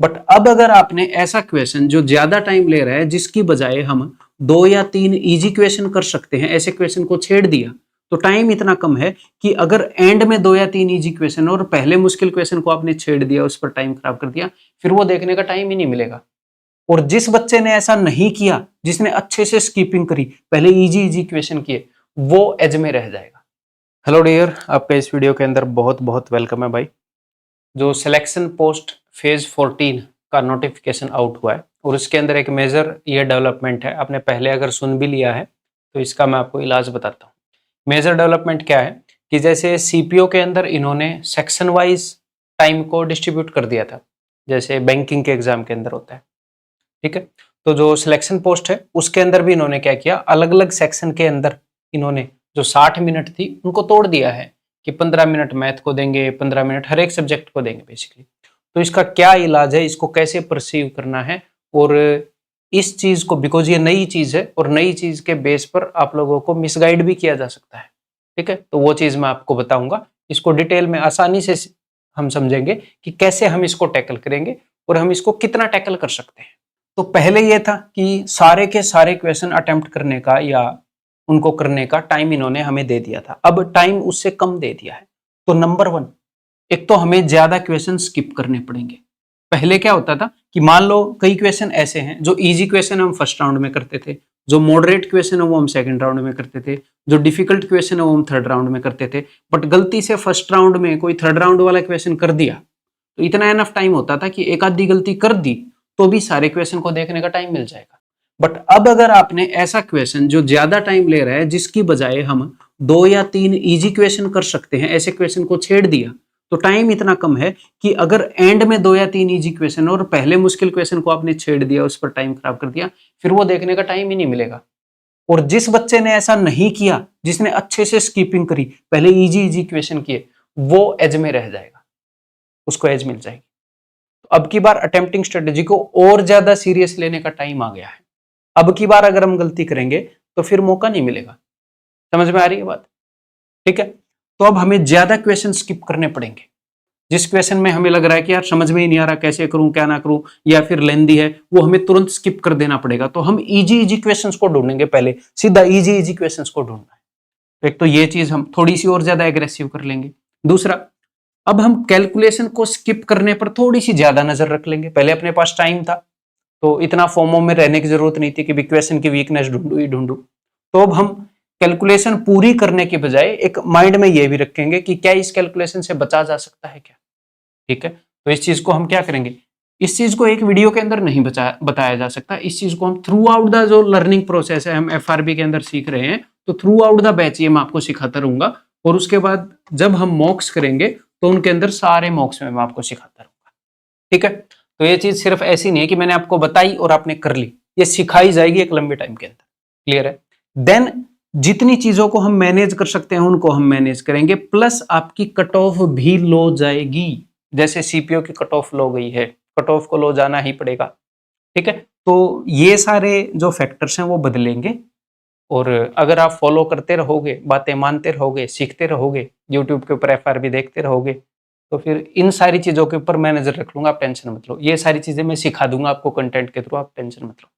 But अब अगर आपने ऐसा क्वेश्चन जो ज्यादा टाइम ले रहा है, जिसकी बजाय हम 2 या 3 इजी क्वेश्चन कर सकते हैं, ऐसे क्वेश्चन को छेड़ दिया, तो टाइम इतना कम है कि अगर एंड में 2 या 3 इजी क्वेश्चन और पहले मुश्किल क्वेश्चन को आपने छेड़ दिया, उस पर टाइम खराब कर दिया, फिर वो देखने का टाइम ही नहीं मिलेगा। और जिस बच्चे ने ऐसा नहीं किया, जिसने अच्छे से स्कीपिंग करी, पहले इजी इजी क्वेश्चन किए, वो एज में रह जाएगा। हेलो डियर, आपका इस वीडियो के अंदर बहुत बहुत वेलकम है भाई। जो सिलेक्शन पोस्ट फेज 14 का नोटिफिकेशन आउट हुआ है और उसके अंदर एक मेजर ये डेवलपमेंट है, आपने पहले अगर सुन भी लिया है तो इसका मैं आपको इलाज बताता हूँ। मेजर डेवलपमेंट क्या है कि जैसे सीपीओ के अंदर इन्होंने सेक्शन वाइज टाइम को डिस्ट्रीब्यूट कर दिया था, जैसे बैंकिंग के एग्जाम के अंदर होता है, ठीक है। तो जो सिलेक्शन पोस्ट है उसके अंदर भी इन्होंने क्या किया, अलग अलग सेक्शन के अंदर इन्होंने जो 60 मिनट थी उनको तोड़ दिया है कि 15 मिनट मैथ को देंगे, 15 मिनट हर एक सब्जेक्ट को देंगे बेसिकली। तो इसका क्या इलाज है, इसको कैसे परसीव करना है, और इस चीज को, बिकॉज ये नई चीज है और नई चीज के बेस पर आप लोगों को मिसगाइड भी किया जा सकता है, ठीक है। तो वो चीज मैं आपको बताऊंगा, इसको डिटेल में आसानी से हम समझेंगे कि कैसे हम इसको टैकल करेंगे और हम इसको कितना टैकल कर सकते हैं। तो पहले ये था कि सारे के सारे क्वेश्चन अटेम्प्ट करने का या उनको करने का टाइम इन्होंने हमें दे दिया था, अब टाइम उससे कम दे दिया है। तो नंबर 1, एक तो हमें ज्यादा क्वेश्चन स्किप करने पड़ेंगे। पहले क्या होता था कि मान लो कई क्वेश्चन ऐसे हैं, जो इजी क्वेश्चन हम फर्स्ट राउंड में करते थे, जो मॉडरेट क्वेश्चन है वो हम सेकंड राउंड में करते थे, जो डिफिकल्ट क्वेश्चन है वो हम थर्ड राउंड में करते थे। बट गलती से फर्स्ट राउंड में कोई थर्ड राउंड वाला क्वेश्चन कर दिया तो इतना एनफ टाइम होता था कि एक आधी गलती कर दी तो भी सारे क्वेश्चन को देखने का टाइम मिल जाएगा। बट अब अगर आपने ऐसा क्वेश्चन जो ज्यादा टाइम ले रहा है, जिसकी बजाय हम 2 या 3 इजी क्वेश्चन कर सकते हैं, ऐसे क्वेश्चन को छेड़ दिया, तो टाइम इतना कम है कि अगर एंड में 2 या 3 इजी क्वेश्चन और पहले मुश्किल क्वेश्चन को आपने छेड़ दिया, उस पर टाइम खराब कर दिया, फिर वो देखने का टाइम ही नहीं मिलेगा। और जिस बच्चे ने ऐसा नहीं किया, जिसने अच्छे से स्कीपिंग करी, पहले इजी इजी क्वेश्चन किए, वो एज में रह जाएगा, उसको एज मिल जाएगी। तो अब की बार अटेम्प्टिंग स्ट्रेटेजी को और ज्यादा सीरियस लेने का टाइम आ गया है। अब की बार अगर हम गलती करेंगे तो फिर मौका नहीं मिलेगा। समझ में आ रही है बात, ठीक है। तो अब हमें ज्यादा क्वेश्चन स्किप करने पड़ेंगे। जिस क्वेश्चन में हमें लग रहा है कि यार समझ में ही नहीं आ रहा, कैसे करूं क्या ना करूं, या फिर लेंदी है, वो हमें तुरंत स्किप कर देना पड़ेगा। तो हम इजी इजी क्वेश्चंस को ढूंढेंगे, पहले सीधा इजी इजी क्वेश्चंस को ढूंढना है। तो एक तो ये चीज हम थोड़ी सी और ज्यादा एग्रेसिव कर लेंगे। दूसरा, अब हम कैलकुलेशन को स्किप करने पर थोड़ी सी ज्यादा नजर रख लेंगे। पहले अपने पास टाइम था तो इतना फॉर्मो में रहने की जरूरत नहीं थी कि क्वेश्चन की वीकनेस ढूंढू ही ढूंढू। तो अब हम कैलकुलेशन पूरी करने के बजाय एक माइंड में ये भी रखेंगे कि क्या इस कैलकुलेशन से बचा जा सकता है क्या, ठीक है। तो इस चीज को हम क्या करेंगे, इस चीज को एक वीडियो के अंदर नहीं बताया जा सकता। इस चीज को हम थ्रू आउट द जो लर्निंग प्रोसेस है, हम एफआरबी के अंदर सीख रहे हैं, तो थ्रू आउट द बैच ये मैं आपको सिखाता रहूंगा। और उसके बाद जब हम मॉक्स करेंगे तो उनके अंदर सारे मॉक्स में मैं आपको सिखाता रहूंगा, ठीक है। तो ये चीज सिर्फ ऐसी नहीं है कि मैंने आपको बताई और आपने कर ली, ये सिखाई जाएगी एक लंबे टाइम के अंदर। क्लियर है। देन जितनी चीजों को हम मैनेज कर सकते हैं उनको हम मैनेज करेंगे, प्लस आपकी कट ऑफ भी लो जाएगी। जैसे सीपीओ की कट ऑफ लो गई है, कट ऑफ को लो जाना ही पड़ेगा, ठीक है। तो ये सारे जो फैक्टर्स हैं वो बदलेंगे। और अगर आप फॉलो करते रहोगे, बातें मानते रहोगे, सीखते रहोगे, यूट्यूब के ऊपर एफआरबी देखते रहोगे, तो फिर इन सारी चीजों के ऊपर मैं नजर रख लूंगा। आप टेंशन मत लो, ये सारी चीजें मैं सिखा दूंगा आपको कंटेंट के थ्रू, आप टेंशन मत लो,